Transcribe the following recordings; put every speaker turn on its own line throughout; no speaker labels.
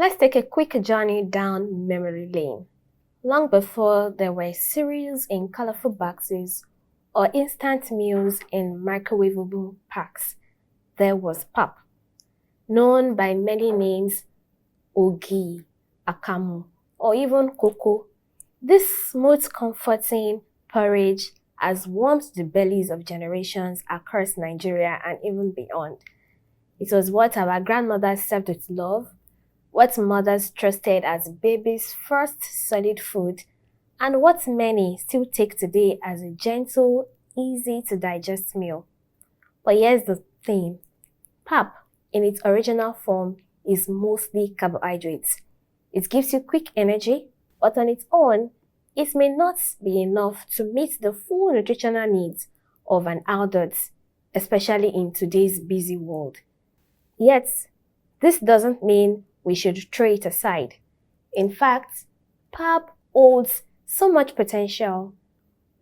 Let's take a quick journey down memory lane. Long before there were cereals in colorful boxes or instant meals in microwavable packs, there was pap, known by many names: ogi, akamu, or even cocoa. This smooth, comforting porridge has warmed the bellies of generations across Nigeria and even beyond. It was what our grandmothers served with love, what mothers trusted as babies' first solid food, and what many still take today as a gentle, easy to digest meal. But here's the thing: pap, in its original form, is mostly carbohydrates. It gives you quick energy, but on its own, it may not be enough to meet the full nutritional needs of an adult, especially in today's busy world. Yet, this doesn't mean we should throw it aside. In fact, pap holds so much potential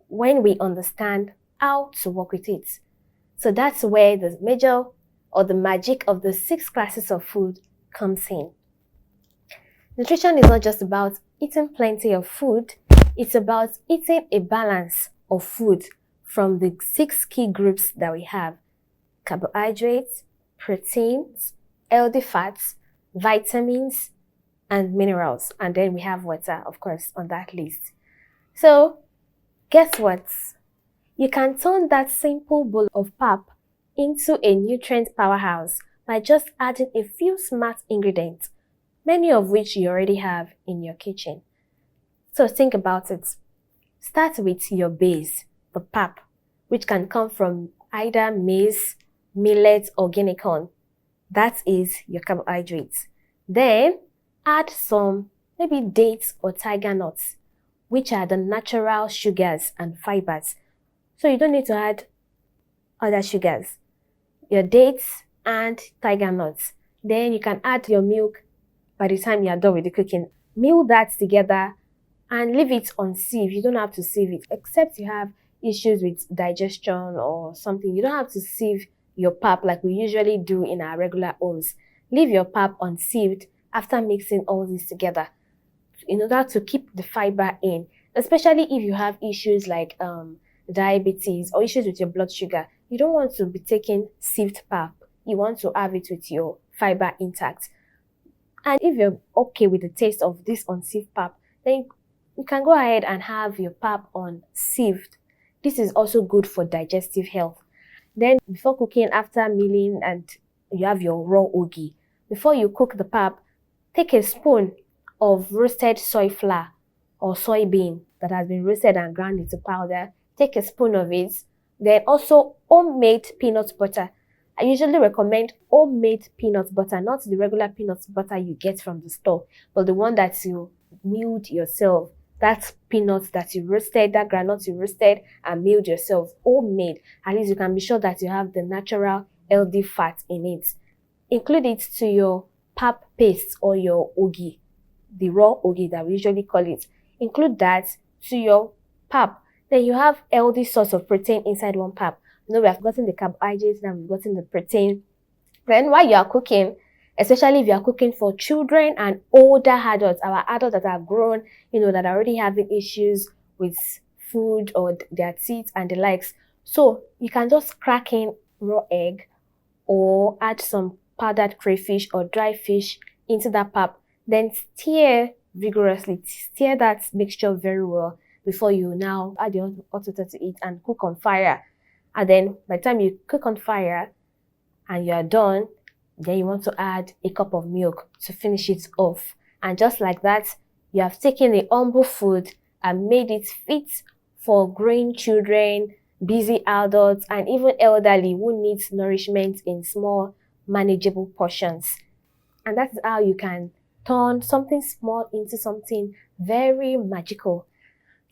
when we understand how to work with it. So that's where the major or the magic of the 6 classes of food comes in. Nutrition is not just about eating plenty of food, it's about eating a balance of food from the 6 key groups that we have: carbohydrates, proteins, healthy fats, vitamins, and minerals. And then we have water, of course, on that list. So, guess what? You can turn that simple bowl of pap into a nutrient powerhouse by just adding a few smart ingredients, many of which you already have in your kitchen. So think about it. Start with your base, the pap, which can come from either maize, millet, or guinea corn. That is your carbohydrates. Then add some maybe dates or tiger nuts, which are the natural sugars and fibers. So you don't need to add other sugars. Your dates and tiger nuts. Then you can add your milk by the time you are done with the cooking. Meal that together and leave it on sieve. You don't have to sieve it, except you have issues with digestion or something. You don't have to sieve your pap like we usually do in our regular homes. Leave your pap unsieved after mixing all this together in order to keep the fiber in, especially if you have issues like diabetes or issues with your blood sugar. You don't want to be taking sieved pap. You want to have it with your fiber intact. And if you're okay with the taste of this unsieved pap, then you can go ahead and have your pap unsieved. This is also good for digestive health. Then before cooking, after milling, and you have your raw ogi, before you cook the pap, take a spoon of roasted soy flour or soybean that has been roasted and ground into powder. Take a spoon of it. Then also homemade peanut butter. I usually recommend homemade peanut butter, not the regular peanut butter you get from the store, but the one that you milled yourself. That's peanuts that you roasted, that groundnut you roasted and milled yourself, homemade. At least you can be sure that you have the natural healthy fat in it. Include it to your pap paste or your ogi, the raw ogi that we usually call it. Include that to your pap. Then you have healthy source of protein inside one pap. You know, we have gotten the carbohydrates, now we've gotten the protein. Then while you are cooking, especially if you are cooking for children and older adults, our adults that are grown, that are already having issues with food or their teeth and the likes. So you can just crack in raw egg or add some powdered crayfish or dry fish into that pap. Then stir vigorously. Stir that mixture very well before you now add your hot water to it and cook on fire. And then by the time you cook on fire and you are done, then you want to add a cup of milk to finish it off. And just like that, you have taken a humble food and made it fit for growing children, busy adults, and even elderly who needs nourishment in small, manageable portions. And that's how you can turn something small into something very magical.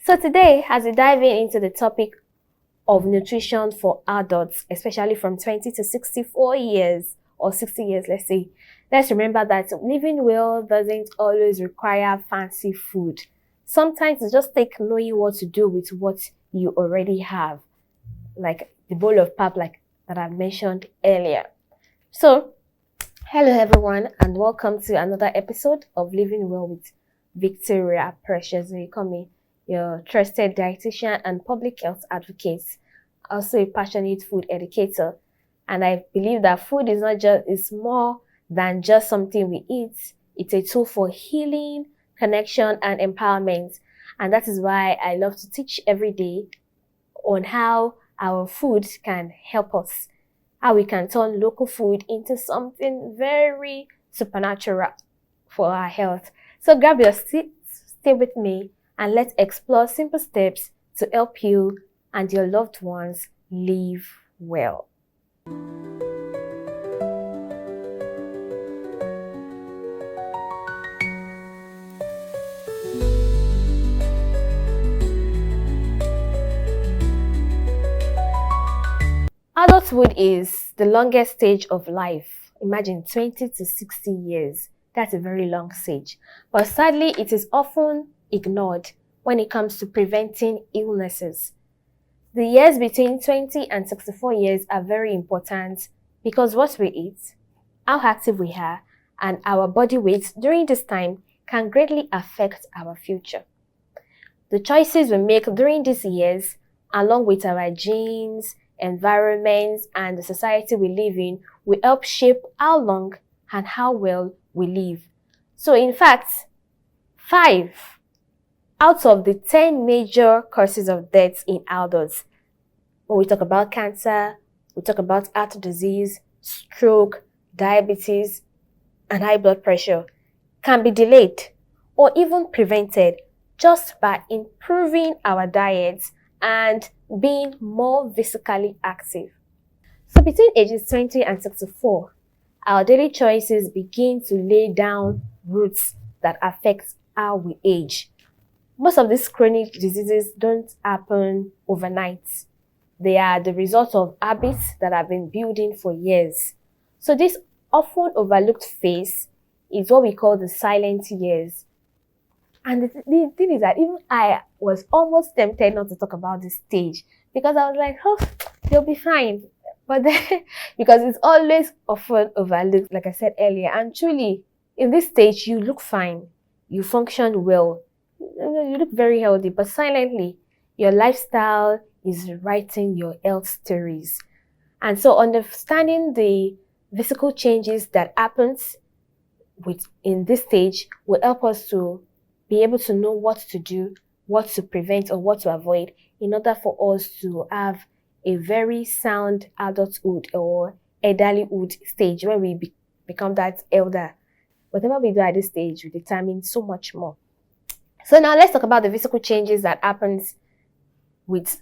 So today, as we dive into the topic of nutrition for adults, especially from 20 to 64 years, or 60 years, let's remember that living well doesn't always require fancy food. Sometimes it just takes knowing what to do with what you already have, like the bowl of pap like that I mentioned earlier. So Hello, everyone, and welcome to another episode of Living Well with Victoria Precious. You call me your trusted dietitian and public health advocate, also a passionate food educator. And I believe that food is more than just something we eat. It's a tool for healing, connection, and empowerment. And that is why I love to teach every day on how our food can help us, how we can turn local food into something very supernatural for our health. So grab your seat, stay with me, and let's explore simple steps to help you and your loved ones live well. Adulthood is the longest stage of life. Imagine 20 to 60 years. That's a very long stage. But sadly, it is often ignored when it comes to preventing illnesses. The years between 20 and 64 years are very important because what we eat, how active we are, and our body weight during this time can greatly affect our future. The choices we make during these years, along with our genes, environments, and the society we live in, will help shape how long and how well we live. So in fact, 5 out of the 10 major causes of death in adults, when we talk about cancer, we talk about heart disease, stroke, diabetes, and high blood pressure, can be delayed or even prevented just by improving our diets and being more physically active. So between ages 20 and 64, our daily choices begin to lay down roots that affect how we age. Most of these chronic diseases don't happen overnight. They are the result of habits that have been building for years. So this often overlooked phase is what we call the silent years. And the thing is that even I was almost tempted not to talk about this stage because I was like, oh, they'll be fine. But then, because it's always often overlooked, like I said earlier, and truly, in this stage, you look fine, you function well, you look very healthy, but silently, your lifestyle is writing your health stories. And so understanding the physical changes that happens in this stage will help us to be able to know what to do, what to prevent, or what to avoid in order for us to have a very sound adulthood or elderlyhood stage where we become that elder. Whatever we do at this stage will determine so much more. So now let's talk about the physical changes that happens with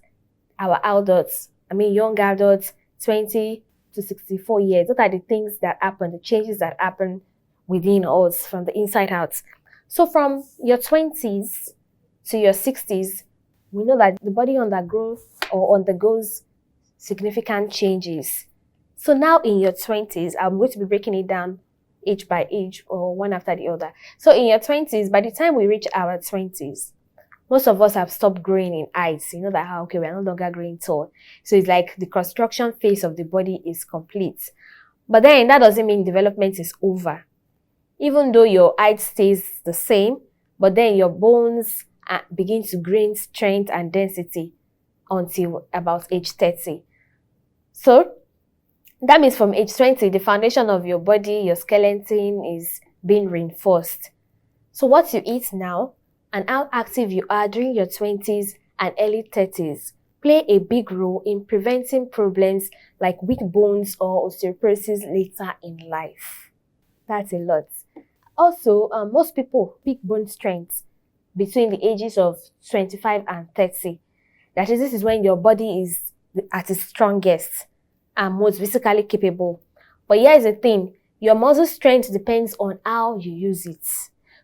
our adults. Young adults, 20 to 64 years. What are the things that happen, the changes that happen within us from the inside out? So from your 20s to your 60s, we know that the body undergoes significant changes. So now in your 20s, I'm going to be breaking it down age by age or one after the other. So in your 20s, by the time we reach our 20s, most of us have stopped growing in height. You know that we're no longer growing tall. So it's like the construction phase of the body is complete. But then that doesn't mean development is over. Even though your height stays the same, but then your bones begin to gain strength and density until about age 30. So that means from age 20, the foundation of your body, your skeleton is being reinforced. So what you eat now and how active you are during your 20s and early 30s play a big role in preventing problems like weak bones or osteoporosis later in life. That's a lot. Also, most people peak bone strength between the ages of 25 and 30. That is, this is when your body is at its strongest and most physically capable. But here's the thing, your muscle strength depends on how you use it.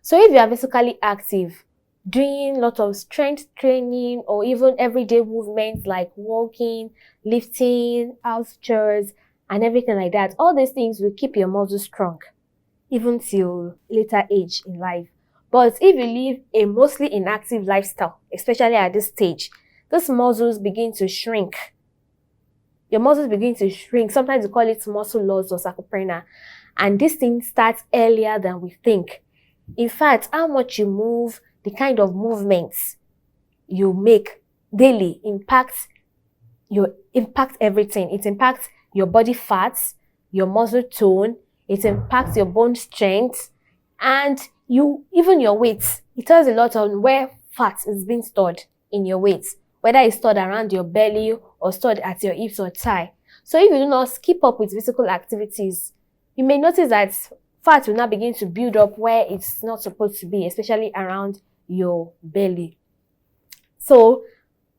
So if you are physically active, doing a lot of strength training or even everyday movements like walking, lifting, house chores, and everything like that, all these things will keep your muscles strong, even till later age in life. But if you live a mostly inactive lifestyle, especially at this stage, those muscles begin to shrink. Your muscles begin to shrink. Sometimes you call it muscle loss or sarcopenia. And this thing starts earlier than we think. In fact, how much you move, the kind of movements you make daily impacts everything. It impacts your body fats, your muscle tone, it impacts your bone strength, and even your weight. It tells a lot on where fat is being stored in your weight, whether it's stored around your belly or stored at your hips or thigh. So if you do not keep up with physical activities, you may notice that fat will now begin to build up where it's not supposed to be, especially around your belly. So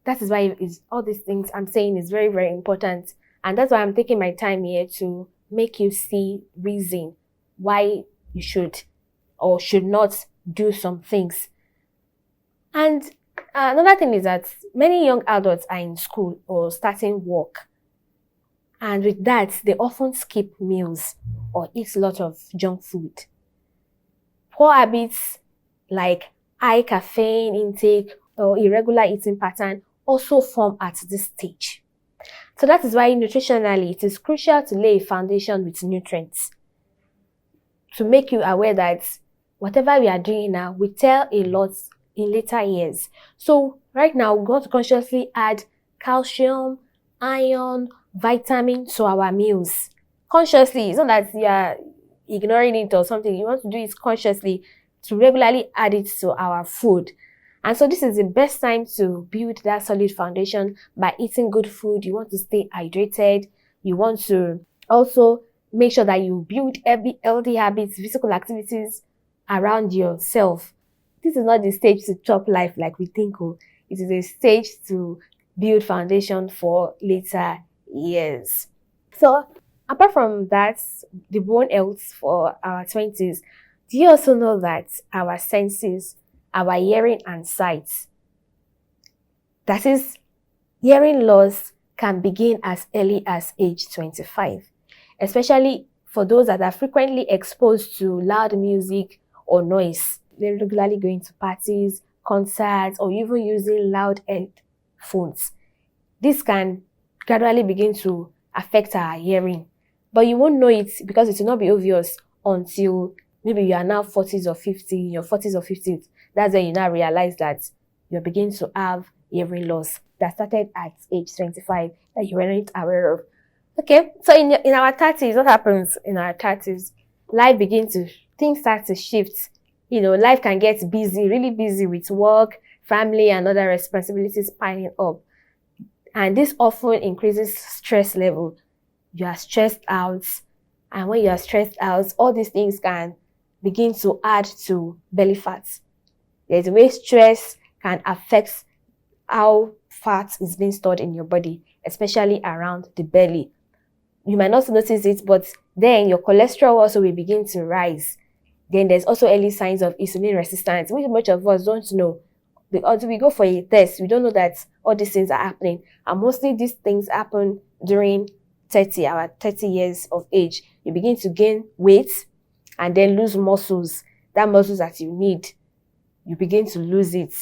that is why all these things I'm saying is very, very important. And that's why I'm taking my time here to make you see reason why you should or should not do some things. And another thing is that many young adults are in school or starting work. And with that, they often skip meals or eat a lot of junk food. Poor habits like high caffeine intake or irregular eating pattern also form at this stage. So that is why nutritionally it is crucial to lay a foundation with nutrients to make you aware that whatever we are doing now will tell a lot in later years. So right now we're going to consciously add calcium, iron, vitamin to our meals. Consciously, it's not that you are ignoring it or something. You want to do it consciously to regularly add it to our food. And so this is the best time to build that solid foundation by eating good food. You want to stay hydrated. You want to also make sure that you build every healthy habits, physical activities around yourself. This is not the stage to chop life like we think. Oh, it is a stage to build foundation for later years. So apart from that, the bone health for our 20s, do you also know that our senses, our hearing and sight, that is, hearing loss can begin as early as age 25, especially for those that are frequently exposed to loud music or noise. They're regularly going to parties, concerts, or even using loud headphones. This can gradually begin to affect our hearing, but you won't know it because it will not be obvious until maybe you are now 40s or 50, in your 40s or 50s. That's when you now realize that you're beginning to have hearing loss that started at age 25 that you weren't aware of. Okay, so in our 30s, what happens in our 30s? Things start to shift. Life can get busy, really busy with work, family, and other responsibilities piling up. And this often increases stress level. You are stressed out. And when you are stressed out, all these things can begin to add to belly fat. There's a way stress can affect how fat is being stored in your body, especially around the belly. You might not notice it, but then your cholesterol also will begin to rise. Then there's also early signs of insulin resistance, which much of us don't know. Until we go for a test, we don't know that all these things are happening. And mostly these things happen during our 30 years of age. You begin to gain weight and then lose muscles. That muscles that you need, you begin to lose it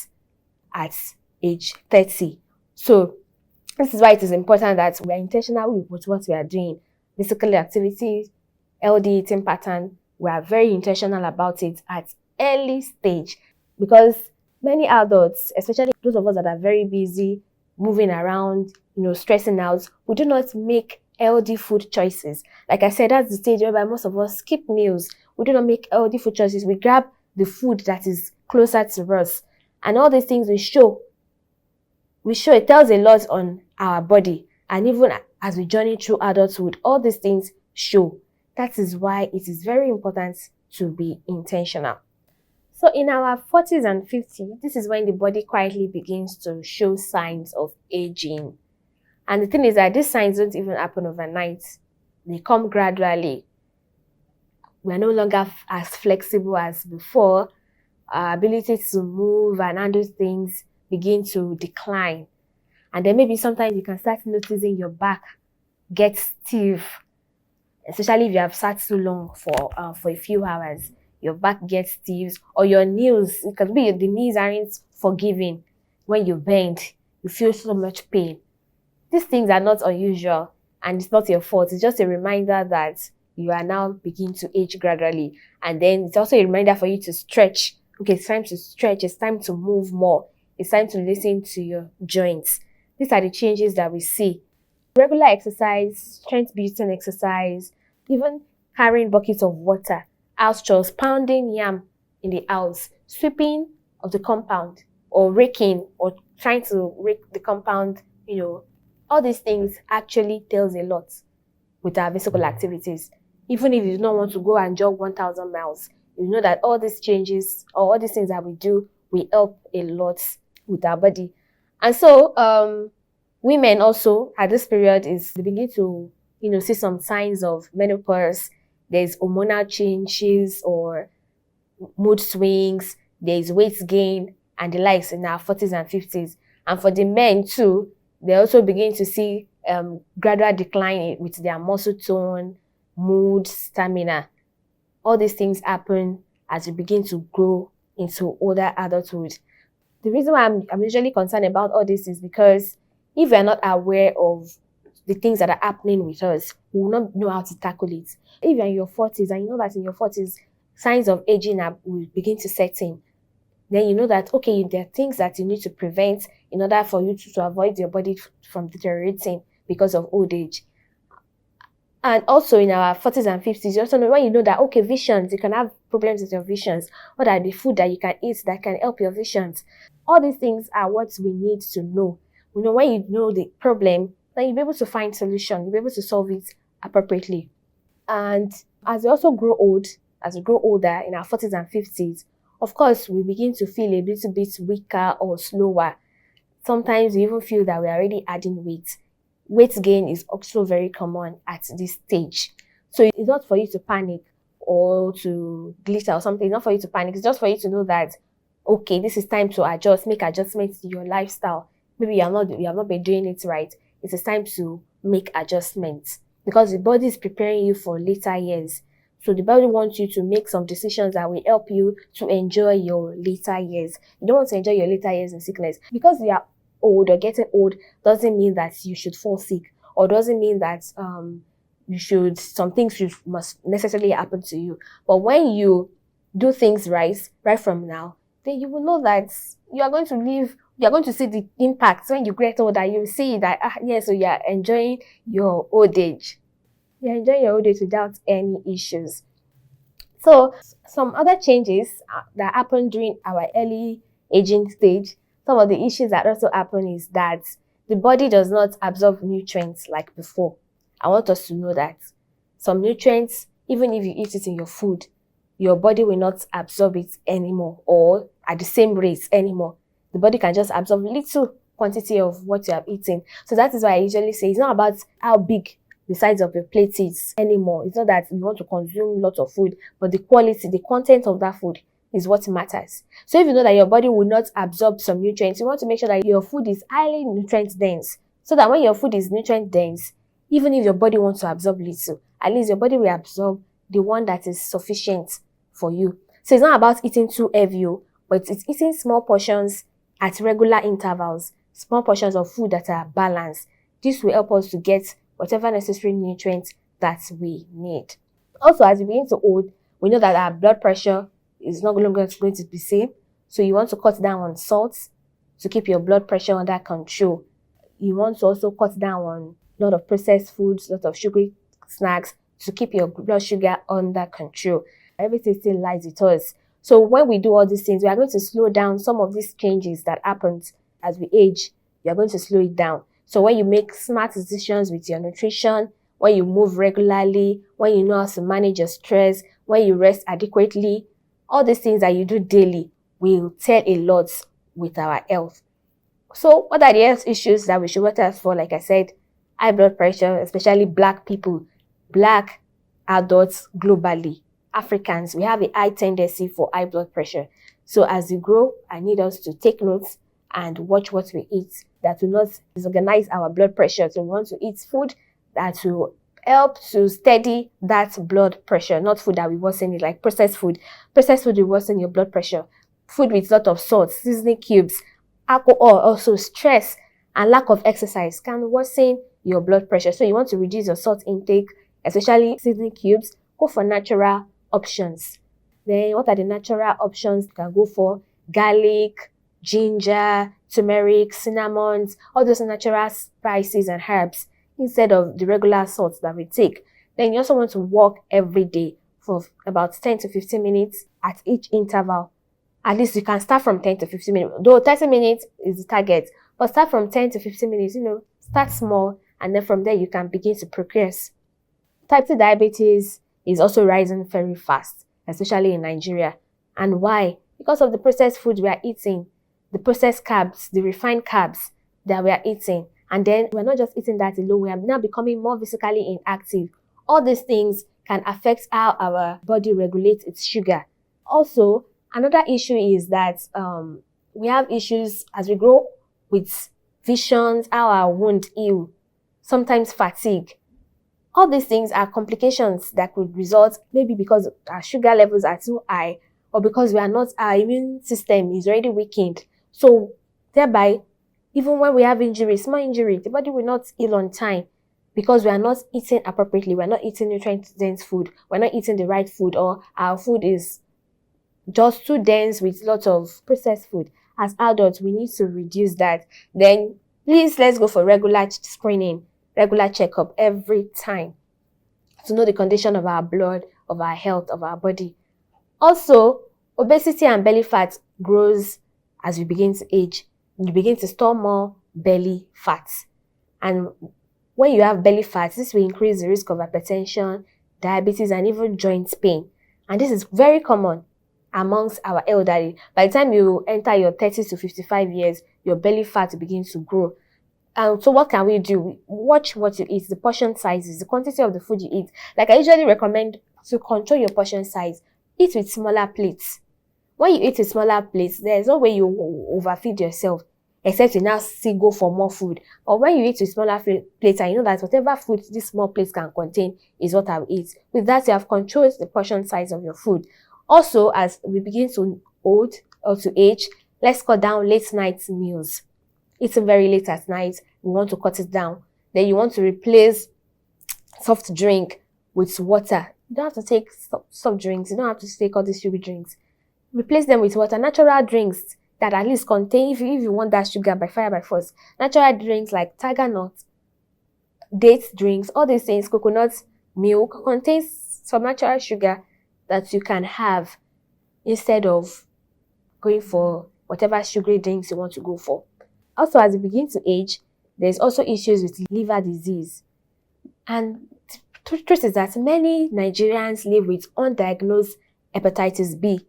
at age 30. So this is why it is important that we are intentional with what we are doing. Physical activity, healthy eating pattern, we are very intentional about it at early stage, because many adults, especially those of us that are very busy, moving around, stressing out, we do not make healthy food choices. Like I said, that's the stage whereby most of us skip meals. We do not make healthy food choices. We grab the food that is closer to us. And all these things we show, it tells a lot on our body. And even as we journey through adulthood, all these things show. That is why it is very important to be intentional. So in our 40s and 50s, this is when the body quietly begins to show signs of aging. And the thing is that these signs don't even happen overnight. They come gradually. We are no longer as flexible as before. Our ability to move and handle things begin to decline. And then maybe sometimes you can start noticing your back get stiff, especially if you have sat too long for a few hours. Your back gets stiff, or your knees, it can be the knees aren't forgiving. When you bend, you feel so much pain. These things are not unusual, and it's not your fault. It's just a reminder that you are now beginning to age gradually. And then it's also a reminder for you to stretch. Okay, it's time to stretch. It's time to move more. It's time to listen to your joints. These are the changes that we see. Regular exercise, strength building exercise, even carrying buckets of water, house chores, pounding yam in the house, sweeping of the compound, or raking, or trying to rake the compound, all these things actually tells a lot with our physical activities. Even if you do not want to go and jog 1,000 miles, you know that all these changes or all these things that we do will help a lot with our body. And so, women also at this period is they begin to, see some signs of menopause. There's hormonal changes or mood swings. There's weight gain and the likes in our 40s and 50s. And for the men too, they also begin to see gradual decline with their muscle tone, mood, stamina. All these things happen as we begin to grow into older adulthood. The reason why I'm usually concerned about all this is because if we are not aware of the things that are happening with us, we will not know how to tackle it. If you're in your 40s and you know that in your 40s, signs of aging will begin to set in, then you know that, okay, there are things that you need to prevent in order for you to avoid your body from deteriorating because of old age. And also in our 40s and 50s, you also know when you know that, okay, visions, you can have problems with your visions. What are the food that you can eat that can help your visions? All these things are what we need to know. When you know the problem, then you'll be able to find solution. You'll be able to solve it appropriately. And as we also grow old, as we grow older in our 40s and 50s, of course, we begin to feel a little bit weaker or slower. Sometimes we even feel that we're already adding weight. Weight gain is also very common at this stage. So it's not for you to panic or to glitter or something. It's not for you to panic. It's just for you to know that, okay, this is time to adjust, make adjustments to your lifestyle. Maybe you have not been doing it right. It is time to make adjustments because the body is preparing you for later years. So the body wants you to make some decisions that will help you to enjoy your later years. You don't want to enjoy your later years in sickness. Because you are old or getting old doesn't mean that you should fall sick, or doesn't mean that some things must necessarily happen to you. But when you do things right from now, then you will know that you are going to live. You are going to see the impacts when you get older. You will see that so you are enjoying your old age. You're enjoying your old age without any issues. So some other changes that happen during our early aging stage, some of the issues that also happen is that the body does not absorb nutrients like before. I want us to know that some nutrients, even if you eat it in your food, your body will not absorb it anymore or at the same rate anymore. The body can just absorb little quantity of what you have eaten. So that is why I usually say it's not about how big the size of your plate is anymore. It's not that you want to consume lots of food, but the quality, the content of that food is what matters. So if you know that your body will not absorb some nutrients, you want to make sure that your food is highly nutrient dense. So that when your food is nutrient dense, even if your body wants to absorb little, at least your body will absorb the one that is sufficient for you. So it's not about eating too heavy, but it's eating small portions at regular intervals, small portions of food that are balanced. This will help us to get whatever necessary nutrients that we need. Also, as we begin to old, we know that our blood pressure is no longer going to be same. So you want to cut down on salt to keep your blood pressure under control. You want to also cut down on a lot of processed foods, a lot of sugary snacks to keep your blood sugar under control. Everything still lies with us. So when we do all these things, we are going to slow down some of these changes that happen as we age. You are going to slow it down. So when you make smart decisions with your nutrition, when you move regularly, when you know how to manage your stress, when you rest adequately, all these things that you do daily will tell a lot with our health. So what are the health issues that we should watch out for? Like I said, high blood pressure, especially Black people, Black adults globally, Africans, we have a high tendency for high blood pressure. So as we grow, I need us to take notes and watch what we eat that will not disorganize our blood pressure. So we want to eat food that will help to steady that blood pressure, not food that will worsen it, like processed food. Processed food will worsen your blood pressure. Food with a lot of salt, seasoning cubes, alcohol, also stress and lack of exercise can worsen your blood pressure. So you want to reduce your salt intake, especially seasoning cubes, go for natural options. Then what are the natural options you can go for? Garlic, ginger, turmeric, cinnamons, all those natural spices and herbs instead of the regular salts that we take. Then you also want to walk every day for about 10 to 15 minutes at each interval. At least you can start from 10 to 15 minutes. Though 30 minutes is the target, but start from 10 to 15 minutes, start small, and then from there you can begin to progress. Type 2 diabetes is also rising very fast, especially in Nigeria. And why? Because of the processed food we are eating, the processed carbs, the refined carbs that we are eating. And then we're not just eating that alone, we are now becoming more physically inactive. All these things can affect how our body regulates its sugar. Also, another issue is that we have issues as we grow with visions, how our wound heal, sometimes fatigue. All these things are complications that could result maybe because our sugar levels are too high or because our immune system is already weakened. So thereby, even when we have injuries, small injury, the body will not heal on time because we are not eating appropriately. We're not eating nutrient-dense food. We're not eating the right food, or our food is just too dense with lots of processed food. As adults, we need to reduce that. Then please, let's go for regular screening, regular checkup every time to know the condition of our blood, of our health, of our body. Also, obesity and belly fat grows as we begin to age. You begin to store more belly fat. And when you have belly fat, this will increase the risk of hypertension, diabetes, and even joint pain. And this is very common amongst our elderly. By the time you enter your 30 to 55 years, your belly fat begins to grow. So what can we do? Watch what you eat, the portion sizes, the quantity of the food you eat. Like I usually recommend to control your portion size. Eat with smaller plates. When you eat with smaller plates, there's no way you overfeed yourself, except you now still go for more food. Or when you eat with smaller plates, and you know that whatever food this small plates can contain is what I will eat. With that, you have controlled the portion size of your food. Also, as we begin to old or to age, let's cut down late night meals. Eating very late at night, we want to cut it down. Then you want to replace soft drink with water. You don't have to take soft drinks. You don't have to take all these sugary drinks. Replace them with water. Natural drinks that at least contain, if you want that sugar by fire by force, natural drinks like tiger nut, date drinks, all these things, coconut milk, contains some natural sugar that you can have instead of going for whatever sugary drinks you want to go for. Also, as you begin to age, there's also issues with liver disease. And the truth is that many Nigerians live with undiagnosed hepatitis B,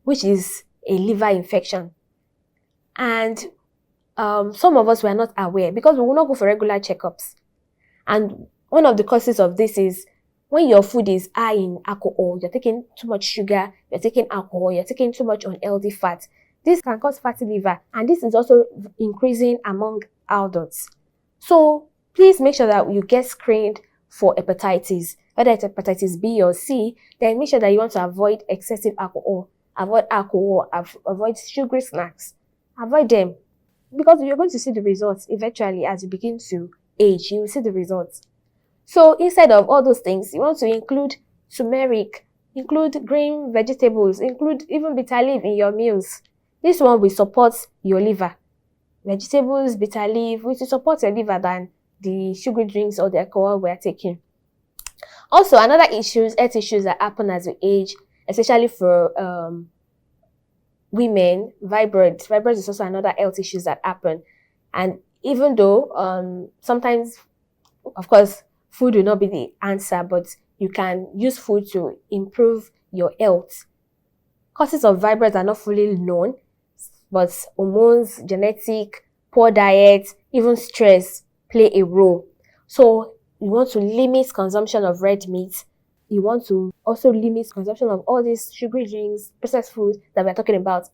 which is a liver infection. And some of us were not aware because we will not go for regular checkups. And one of the causes of this is when your food is high in alcohol, you're taking too much sugar, you're taking alcohol, you're taking too much unhealthy fat. This can cause fatty liver, and this is also increasing among adults. So please make sure that you get screened for hepatitis, whether it's hepatitis B or C. Then make sure that you want to avoid excessive alcohol, avoid sugary snacks, avoid them, because you're going to see the results eventually as you begin to age. You will see the results. So instead of all those things, you want to include turmeric, include green vegetables, include even bitter leaf in your meals. This one will support your liver. Vegetables, bitter leaf, which will support your liver than the sugary drinks or the alcohol we are taking. Also, another health issues that happen as we age, especially for women, fibroids. Fibroids is also another health issues that happen. And even though sometimes, of course, food will not be the answer, but you can use food to improve your health. Causes of fibroids are not fully known, but hormones, genetic, poor diet, even stress play a role. So you want to limit consumption of red meat. You want to also limit consumption of all these sugary drinks, processed food that we're talking about.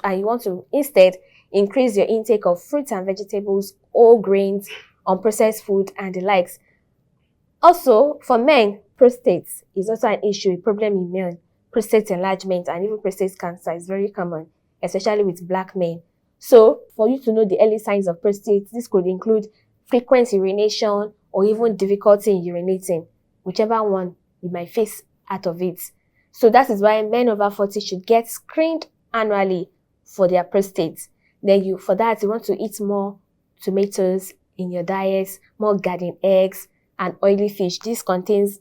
And you want to instead increase your intake of fruits and vegetables, whole grains, unprocessed food, and the likes. Also, for men, prostate is also an issue, a problem in men. Prostate enlargement and even prostate cancer is very common, especially with black men. So, for you to know the early signs of prostate, this could include frequent urination or even difficulty in urinating. whichever one you might face out of it. So that is why men over 40 should get screened annually for their prostate. Then for that, you want to eat more tomatoes in your diet, more garden eggs, and oily fish. This contains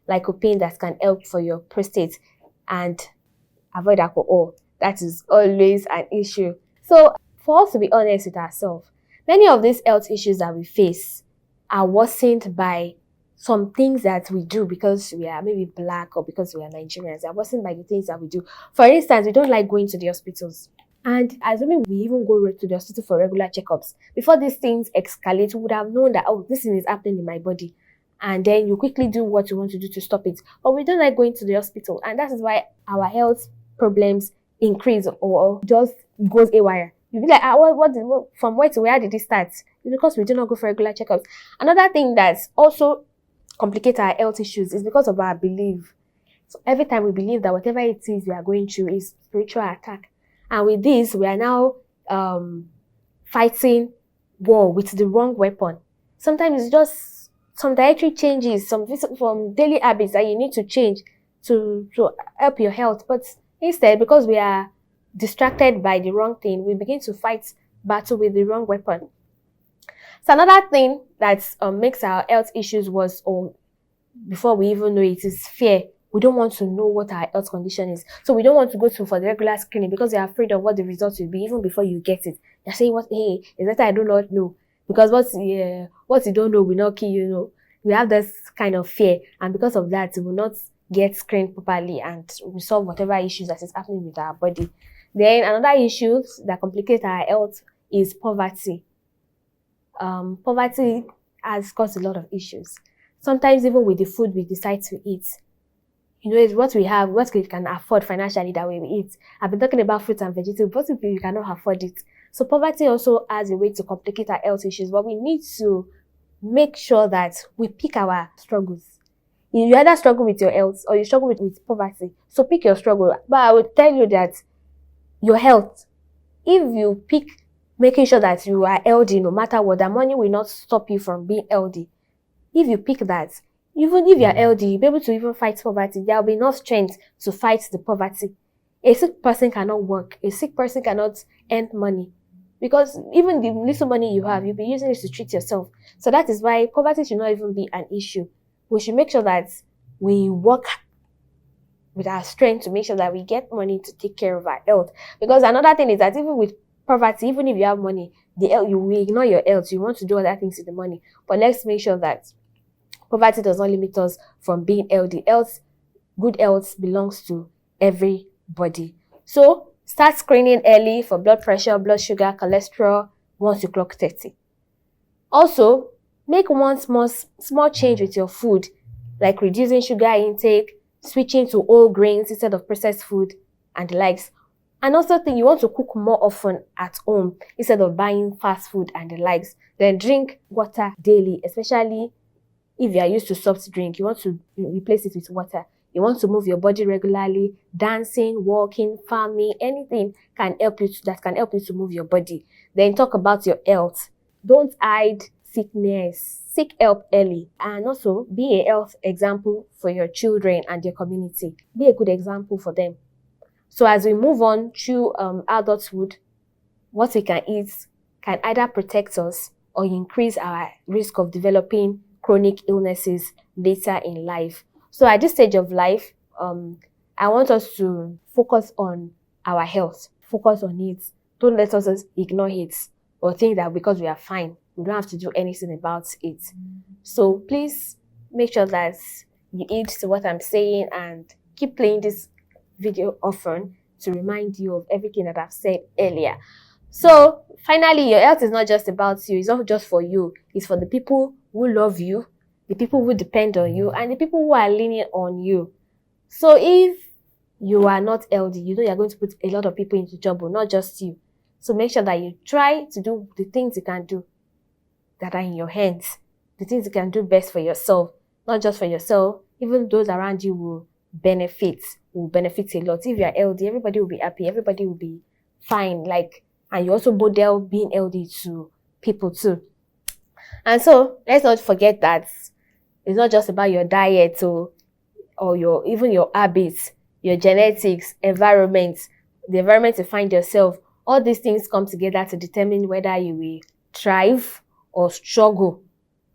lycopene that can help for your prostate, and avoid alcohol. That is always an issue. So for us to be honest with ourselves, many of these health issues that we face are worsened by some things that we do because we are maybe black or because we are Nigerians. They are worsened by the things that we do. For instance, we don't like going to the hospitals. And assuming we even go to the hospital for regular checkups, before these things escalate, we would have known that, oh, this thing is happening in my body. And then you quickly do what you want to do to stop it. But we don't like going to the hospital. And that is why our health problems increase or just goes haywire. You'll be like, from where to where did it start? It's because we do not go for regular checkups. Another thing that's also complicates our health issues is because of our belief. So every time we believe that whatever it is we are going through is spiritual attack. And with this, we are now fighting war with the wrong weapon. Sometimes it's just some dietary changes, some daily habits that you need to change to help your health. But instead, because we are distracted by the wrong thing, we begin to fight battle with the wrong weapon. So another thing that makes our health issues worse, or before we even know it, is fear. We don't want to know what our health condition is. So we don't want to go for the regular screening because you're afraid of what the results will be even before you get it. You're saying, hey, is that I do not know? Because what you don't know will not kill you. We have this kind of fear, and because of that, we will not get screened properly and resolve whatever issues that is happening with our body. Then another issue that complicates our health is poverty. Poverty has caused a lot of issues. Sometimes even with the food we decide to eat, it's what we have, what we can afford financially that we eat. I've been talking about fruits and vegetables, but if you cannot afford it. So poverty also has a way to complicate our health issues, but we need to make sure that we pick our struggles. You either struggle with your health or you struggle with poverty. So pick your struggle. But I would tell you that your health, if you pick making sure that you are healthy no matter what, the money will not stop you from being healthy. If you pick that, even if you are healthy, you'll be able to even fight poverty. There will be enough strength to fight the poverty. A sick person cannot work. A sick person cannot earn money. Because even the little money you have, you'll be using it to treat yourself. So that is why poverty should not even be an issue. We should make sure that we work with our strength to make sure that we get money to take care of our health. Because another thing is that even with poverty, even if you have money, you will ignore your health. You want to do other things with the money. But let's make sure that poverty does not limit us from being healthy. Good health belongs to everybody. So start screening early for blood pressure, blood sugar, cholesterol once you clock 30. Also, make one small change with your food, like reducing sugar intake, switching to whole grains instead of processed food, and the likes. And also you want to cook more often at home instead of buying fast food and the likes. Then drink water daily, especially if you are used to soft drink. You want to replace it with water. You want to move your body regularly. Dancing, walking, farming, anything can help you to move your body. Then talk about your health. Don't hide sickness. Seek help early. And also be a health example for your children and your community. Be a good example for them. So as we move on through adulthood, what we can eat can either protect us or increase our risk of developing chronic illnesses later in life. So at this stage of life, I want us to focus on our health. Focus on it. Don't let us ignore it or think that because we are fine, we don't have to do anything about it. So please make sure that you eat to what I'm saying and keep playing this video often to remind you of everything that I've said earlier. So finally, your health is not just about you. It's not just for you. It's for the people who love you, the people who depend on you, and the people who are leaning on you. So if you are not healthy, you're going to put a lot of people into trouble, not just you. So make sure that you try to do the things you can do that are in your hands, the things you can do best for yourself, not just for yourself, even those around you will benefit a lot. If you are healthy, everybody will be happy, everybody will be fine, and you also model being healthy to people too. And so let's not forget that It's not just about your diet or even your habits, your genetics, environment, the environment you find yourself. All these things come together to determine whether you will thrive or struggle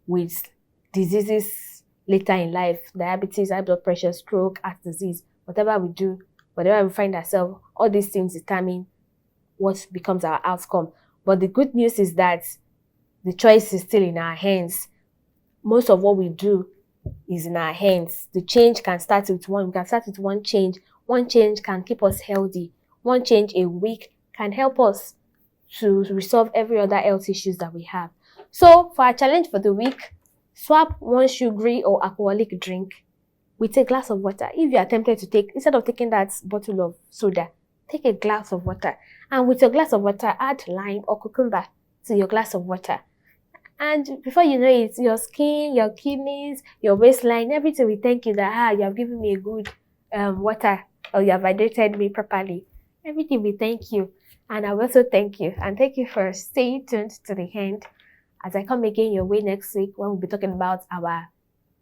with diseases later in life, diabetes, high blood pressure, stroke, heart disease, whatever we do, whatever we find ourselves, all these things determine what becomes our outcome. But the good news is that the choice is still in our hands. Most of what we do is in our hands. The change can start with one. We can start with one change. One change can keep us healthy. One change a week can help us to resolve every other health issues that we have. So for our challenge for the week, swap one sugary or alcoholic drink with a glass of water. If you are tempted to take, instead of taking that bottle of soda, take a glass of water. And with your glass of water, add lime or cucumber to your glass of water. And before you know it, your skin, your kidneys, your waistline, everything will thank you that, you have given me a good water, or you have hydrated me properly. Everything will thank you. And I will also thank you. And thank you for staying tuned to the end as I come again your way next week when we'll be talking about our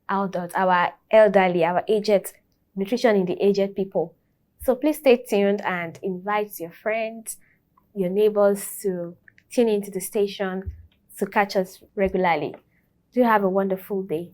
adults, our elderly, our aged, nutrition in the aged people. So please stay tuned and invite your friends, your neighbors to tune into the station to catch us regularly. Do have a wonderful day.